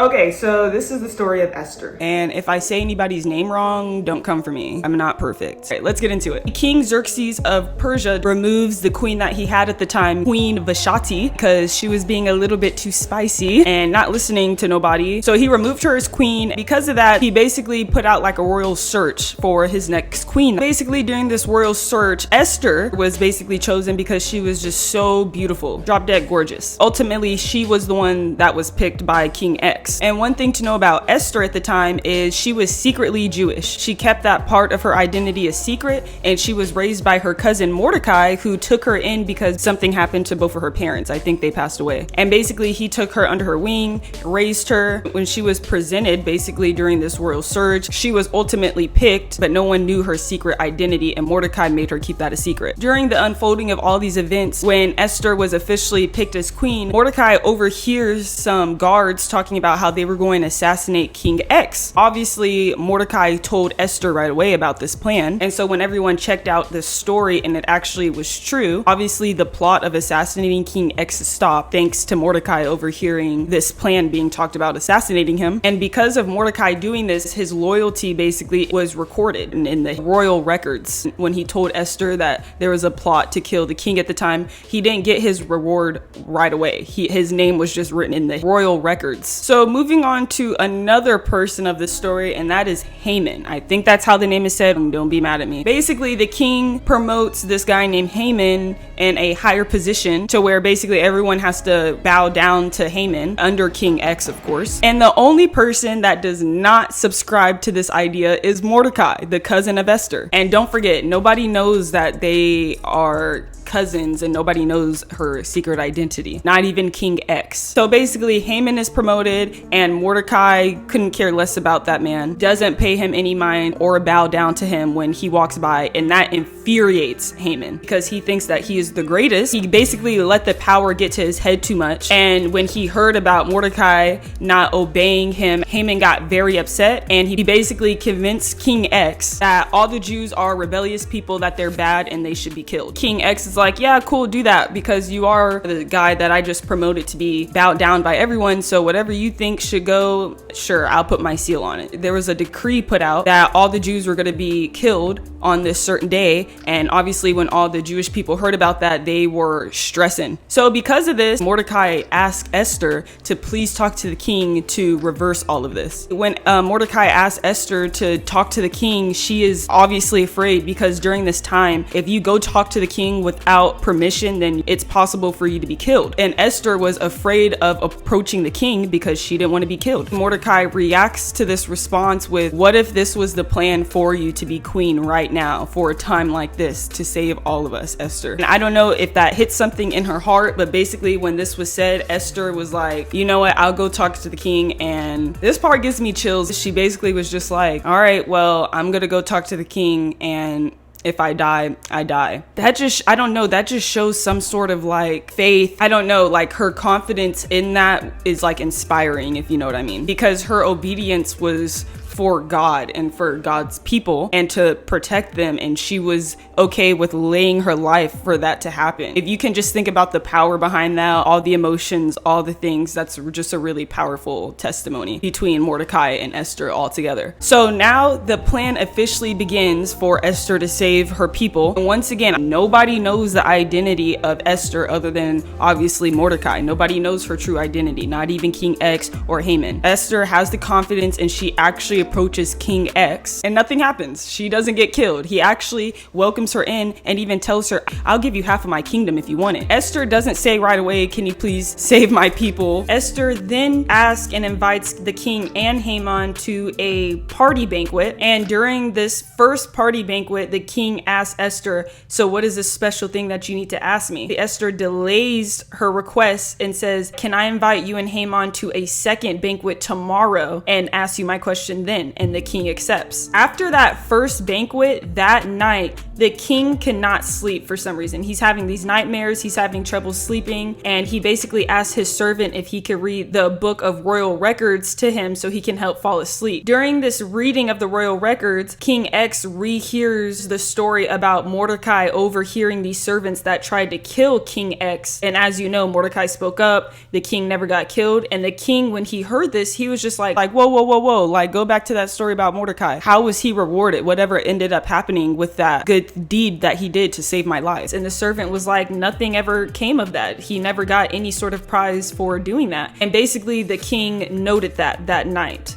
Okay, so this is the story of Esther. And if I say anybody's name wrong, don't come for me. I'm not perfect. All right, let's get into it. King Xerxes of Persia removes the queen that he had at the time, Queen Vashti, because she was being a little bit too spicy and not listening to nobody. So he removed her as queen. Because of that, he basically put out like a royal search for his next queen. Basically, during this royal search, Esther was basically chosen because she was just so beautiful, drop dead gorgeous. Ultimately, she was the one that was picked by King X. And one thing to know about Esther at the time is she was secretly Jewish. She kept that part of her identity a secret, and she was raised by her cousin Mordecai, who took her in because something happened to both of her parents. I think they passed away. And basically he took her under her wing, raised her. When she was presented basically during this royal surge, she was ultimately picked, but no one knew her secret identity, and Mordecai made her keep that a secret. During the unfolding of all these events, when Esther was officially picked as queen, Mordecai overhears some guards talking about how they were going to assassinate King X. Obviously, Mordecai told Esther right away about this plan. And so when everyone checked out this story and it actually was true, obviously the plot of assassinating King X stopped thanks to Mordecai overhearing this plan being talked about assassinating him. And because of Mordecai doing this, his loyalty basically was recorded in the royal records. When he told Esther that there was a plot to kill the king at the time, he didn't get his reward right away. His name was just written in the royal records. So moving on to another person of the story, and that is Haman. I think that's how the name is said. Don't be mad at me. Basically, the king promotes this guy named Haman in a higher position to where basically everyone has to bow down to Haman under King X, of course. And the only person that does not subscribe to this idea is Mordecai, the cousin of Esther. And don't forget, nobody knows that they are cousins, and nobody knows her secret identity, not even King X. So basically Haman is promoted, and Mordecai couldn't care less about that man, doesn't pay him any mind or bow down to him when he walks by, and that infuriates Haman because he thinks that he is the greatest. He basically let the power get to his head too much, and when he heard about Mordecai not obeying him, Haman got very upset, and he basically convinced King X that all the Jews are rebellious people, that they're bad and they should be killed. King X is like, yeah, cool, do that, because you are the guy that I just promoted to be bowed down by everyone, so whatever you think should go, sure, I'll put my seal on it. There was a decree put out that all the Jews were going to be killed on this certain day, and obviously when all the Jewish people heard about that, they were stressing. So because of this, Mordecai asked Esther to please talk to the king to reverse all of this. When Mordecai asked Esther to talk to the king, she is obviously afraid, because during this time, if you go talk to the king without permission, then it's possible for you to be killed. And Esther was afraid of approaching the king because she didn't want to be killed. Mordecai reacts to this response with, what if this was the plan for you to be queen right now for a time like this to save all of us, Esther? And I don't know if that hit something in her heart, but basically when this was said, Esther was like, you know what, I'll go talk to the king. And this part gives me chills. She basically was just like, all right, well, I'm gonna go talk to the king, and if I die, I die. That just, I don't know, that just shows some sort of like faith. I don't know, like her confidence in that is like inspiring, if you know what I mean, because her obedience was for God and for God's people and to protect them, and she was okay with laying her life for that to happen. If you can just think about the power behind that, all the emotions, all the things, that's just a really powerful testimony between Mordecai and Esther all together. So now the plan officially begins for Esther to save her people. And once again, nobody knows the identity of Esther other than obviously Mordecai. Nobody knows her true identity, not even King X or Haman. Esther has the confidence, and she actually approaches King X, and nothing happens. She doesn't get killed. He actually welcomes her in and even tells her, I'll give you half of my kingdom if you want it. Esther doesn't say right away, can you please save my people? Esther then asks and invites the king and Haman to a party banquet, and during this first party banquet, the king asks Esther, so what is this special thing that you need to ask me? Esther delays her request and says, can I invite you and Haman to a second banquet tomorrow and ask you my question then? again, and the king accepts. After that first banquet, that night, the king cannot sleep for some reason. He's having these nightmares, he's having trouble sleeping, and he basically asks his servant if he could read the book of royal records to him so he can help fall asleep. During this reading of the royal records, King X rehears the story about Mordecai overhearing these servants that tried to kill King X. And as you know, Mordecai spoke up, the king never got killed, and the king, when he heard this, he was just like, whoa, like go back to that story about Mordecai. How was he rewarded? Whatever ended up happening with that good deed that he did to save my life. And the servant was like, nothing ever came of that. He never got any sort of prize for doing that. And basically the king noted that night.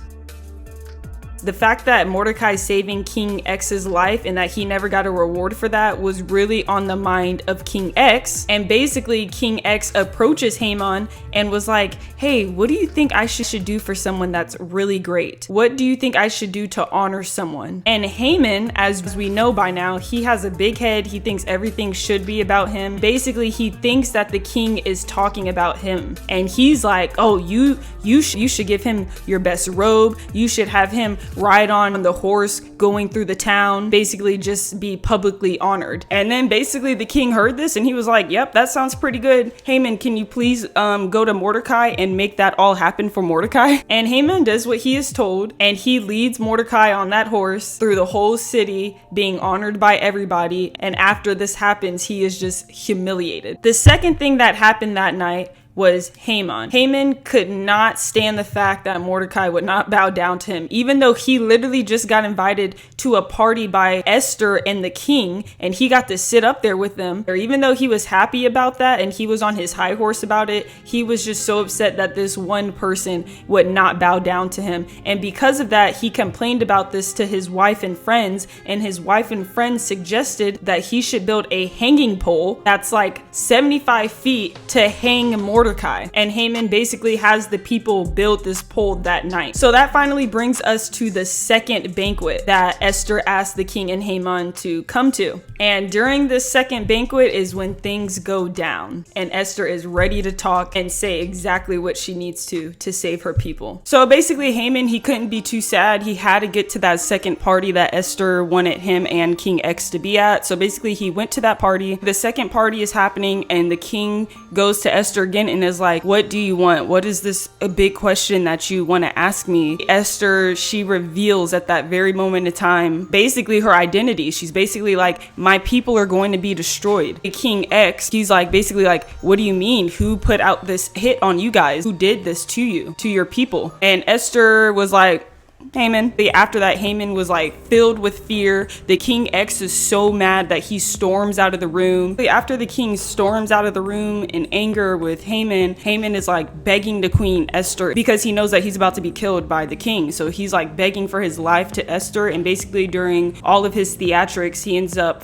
The fact that Mordecai saving King X's life and that he never got a reward for that was really on the mind of King X. And basically King X approaches Haman and was like, hey, what do you think I should do for someone that's really great? What do you think I should do to honor someone? And Haman, as we know by now, he has a big head. He thinks everything should be about him. Basically, he thinks that the king is talking about him. And he's like, oh, you should give him your best robe. You should have him ride on the horse going through the town, basically just be publicly honored. And then basically the king heard this and he was like, yep, that sounds pretty good. Haman, can you please go to Mordecai and make that all happen for Mordecai? And Haman does what he is told, and he leads Mordecai on that horse through the whole city, being honored by everybody. And after this happens, he is just humiliated. The second thing that happened that night was Haman. Haman could not stand the fact that Mordecai would not bow down to him, even though he literally just got invited to a party by Esther and the king, and he got to sit up there with them. Or even though he was happy about that and he was on his high horse about it, he was just so upset that this one person would not bow down to him. And because of that, he complained about this to his wife and friends, and his wife and friends suggested that he should build a hanging pole that's like 75 feet to hang Mordecai. And Haman basically has the people build this pole that night. So that finally brings us to the second banquet that Esther asked the king and Haman to come to. And during this second banquet is when things go down, and Esther is ready to talk and say exactly what she needs to save her people. So basically Haman, he couldn't be too sad. He had to get to that second party that Esther wanted him and King X to be at. So basically he went to that party. The second party is happening, and the king goes to Esther again and is like, what do you want? What is this a big question that you want to ask me? Esther, she reveals at that very moment in time basically her identity. She's basically like, my people are going to be destroyed. King X, he's like basically like, what do you mean? Who put out this hit on you guys? Who did this to you, to your people? And Esther was like, Haman. After that, Haman was like filled with fear. The King X is so mad that he storms out of the room. After the king storms out of the room in anger with Haman, Haman is like begging the Queen Esther because he knows that he's about to be killed by the king. So he's like begging for his life to Esther, and basically during all of his theatrics, he ends up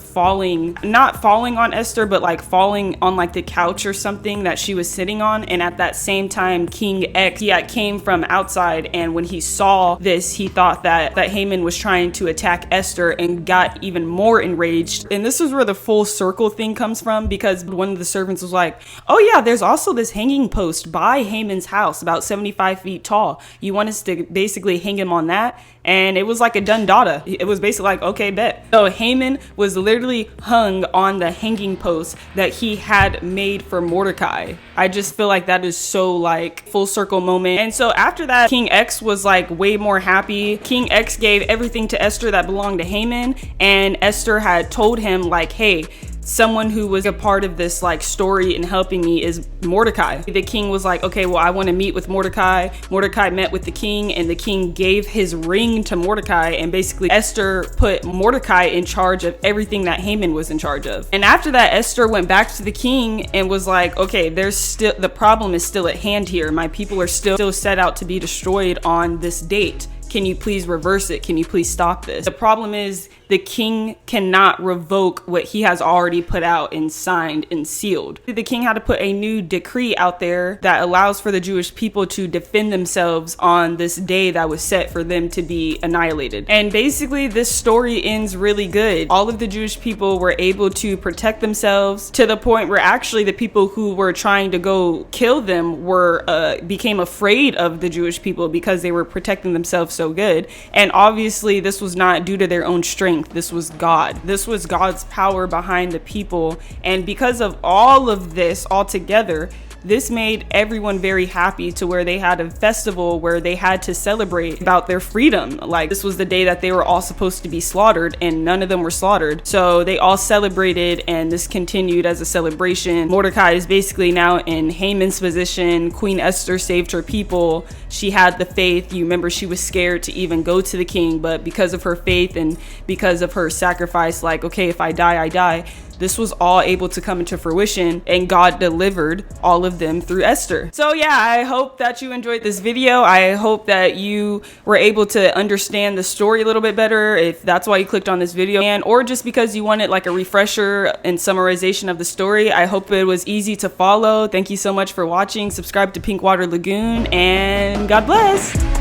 not falling on Esther, but like falling on like the couch or something that she was sitting on. And at that same time, King X, he came from outside, and when he saw this, he thought that Haman was trying to attack Esther and got even more enraged. And this is where the full circle thing comes from, because one of the servants was like, oh yeah, there's also this hanging post by Haman's house about 75 feet tall. You want us to basically hang him on that? And it was like a done data. It was basically like, okay, bet. So Haman was literally hung on the hanging post that he had made for Mordecai. I just feel like that is so like full circle moment. And so after that, King X was like way more happy. King X gave everything to Esther that belonged to Haman, and Esther had told him like, hey, someone who was a part of this like story and helping me is Mordecai. The king was like, okay, well, I want to meet with Mordecai. Mordecai met with the king, and the king gave his ring to Mordecai, and basically Esther put Mordecai in charge of everything that Haman was in charge of. And after that, Esther went back to the king and was like, okay, the problem is still at hand here. My people are still set out to be destroyed on this date. Can you please reverse it? Can you please stop this? The problem is the king cannot revoke what he has already put out and signed and sealed. The king had to put a new decree out there that allows for the Jewish people to defend themselves on this day that was set for them to be annihilated. And basically this story ends really good. All of the Jewish people were able to protect themselves to the point where actually the people who were trying to go kill them became afraid of the Jewish people because they were protecting themselves so good. And obviously this was not due to their own strength. This was God. This was God's power behind the people. And because of all of this all together, this made everyone very happy to where they had a festival where they had to celebrate about their freedom. Like, this was the day that they were all supposed to be slaughtered and none of them were slaughtered. So they all celebrated and this continued as a celebration. Mordecai is basically now in Haman's position. Queen Esther saved her people. She had the faith. You remember she was scared to even go to the king, but because of her faith and because of her sacrifice, like, okay, if I die, I die. This was all able to come into fruition and God delivered all of them through Esther. So yeah, I hope that you enjoyed this video. I hope that you were able to understand the story a little bit better, if that's why you clicked on this video, or just because you wanted like a refresher and summarization of the story. I hope it was easy to follow. Thank you so much for watching. Subscribe to Pink Water Lagoon and God bless.